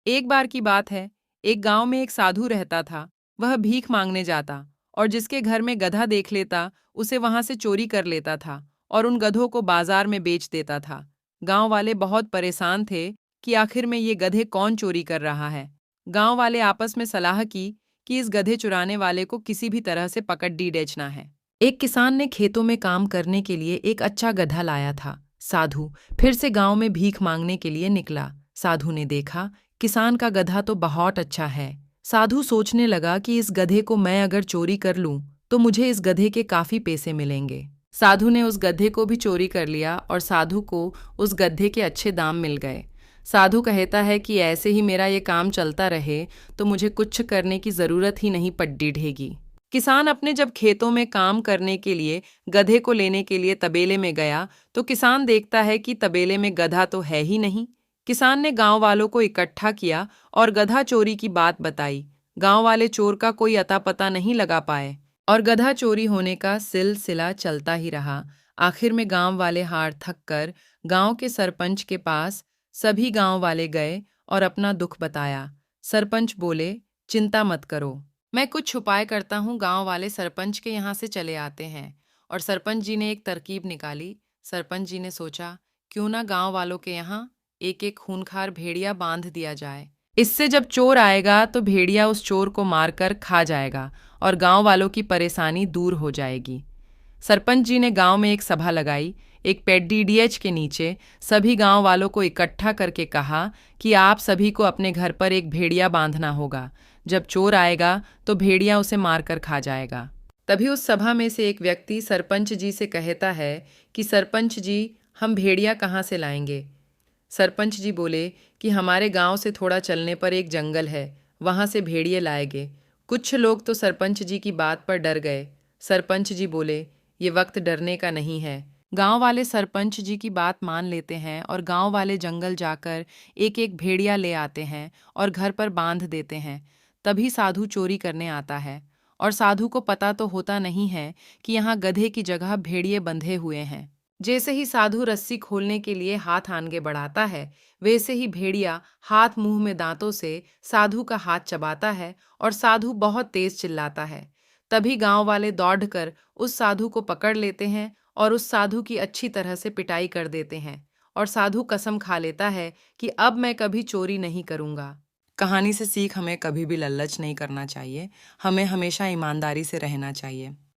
एक बार की बात है, एक गांव में एक साधु रहता था। वह भीख मांगने जाता और जिसके घर में गधा देख लेता, उसे वहां से चोरी कर लेता था और उन गधों को बाजार में बेच देता था। गांव वाले बहुत परेशान थे कि आखिर में ये गधे कौन चोरी कर रहा है। गांव वाले आपस में सलाह की कि इस गधे चुराने वाले को किसी भी तरह से पकड़ डीडीचना है। एक किसान ने खेतों में काम करने के लिए एक अच्छा गधा लाया था। साधु फिर से गांव में भीख मांगने के लिए निकला। साधु ने देखा, किसान का गधा तो बहुत अच्छा है। साधु सोचने लगा कि इस गधे को मैं अगर चोरी कर लूं तो मुझे इस गधे के काफी पैसे मिलेंगे। साधु ने उस गधे को भी चोरी कर लिया और साधु को उस गधे के अच्छे दाम मिल गए। साधु कहता है कि ऐसे ही मेरा ये काम चलता रहे तो मुझे कुछ करने की जरूरत ही नहीं पड़ती ढेगी। किसान अपने जब खेतों में काम करने के लिए गधे को लेने के लिए तबेले में गया तो किसान देखता है कि तबेले में गधा तो है ही नहीं। किसान ने गांव वालों को इकट्ठा किया और गधा चोरी की बात बताई। गांव वाले चोर का कोई अता पता नहीं लगा पाए और गधा चोरी होने का सिलसिला चलता ही रहा। आखिर में गांव वाले हार थक कर गांव के सरपंच के पास सभी गांव वाले गए और अपना दुख बताया। सरपंच बोले, चिंता मत करो, मैं कुछ उपाय करता हूँ। गांव वाले सरपंच के यहाँ से चले आते हैं और सरपंच जी ने एक तरकीब निकाली। सरपंच जी ने सोचा, क्यों ना गांव वालों के यहाँ एक एक खूंखार भेड़िया बांध दिया जाए। इससे जब चोर आएगा तो भेड़िया उस चोर को मारकर खा जाएगा और गांव वालों की परेशानी दूर हो जाएगी। सरपंच जी ने गांव में एक सभा लगाई। एक पेड़ डीडीएच के नीचे सभी गांव वालों को इकट्ठा करके कहा कि आप सभी को अपने घर पर एक भेड़िया बांधना होगा। जब चोर आएगा तो भेड़िया उसे मारकर खा जाएगा। तभी उस सभा में से एक व्यक्ति सरपंच जी से कहता है कि सरपंच जी, हम भेड़िया कहाँ से लाएंगे। सरपंच जी बोले कि हमारे गांव से थोड़ा चलने पर एक जंगल है, वहां से भेड़िए लाएंगे। कुछ लोग तो सरपंच जी की बात पर डर गए। सरपंच जी बोले, ये वक्त डरने का नहीं है। गांव वाले सरपंच जी की बात मान लेते हैं और गांव वाले जंगल जाकर एक एक भेड़िया ले आते हैं और घर पर बांध देते हैं। तभी साधु चोरी करने आता है और साधु को पता तो होता नहीं है कि यहाँ गधे की जगह भेड़िए बंधे हुए हैं। जैसे ही साधु रस्सी खोलने के लिए हाथ आगे बढ़ाता है, वैसे ही भेड़िया हाथ मुंह में दांतों से साधु का हाथ चबाता है और साधु बहुत तेज चिल्लाता है। तभी गांव वाले दौड़कर उस साधु को पकड़ लेते हैं और उस साधु की अच्छी तरह से पिटाई कर देते हैं और साधु कसम खा लेता है कि अब मैं कभी चोरी नहीं करूंगा। कहानी से सीख, हमें कभी भी लालच नहीं करना चाहिए, हमें हमेशा ईमानदारी से रहना चाहिए।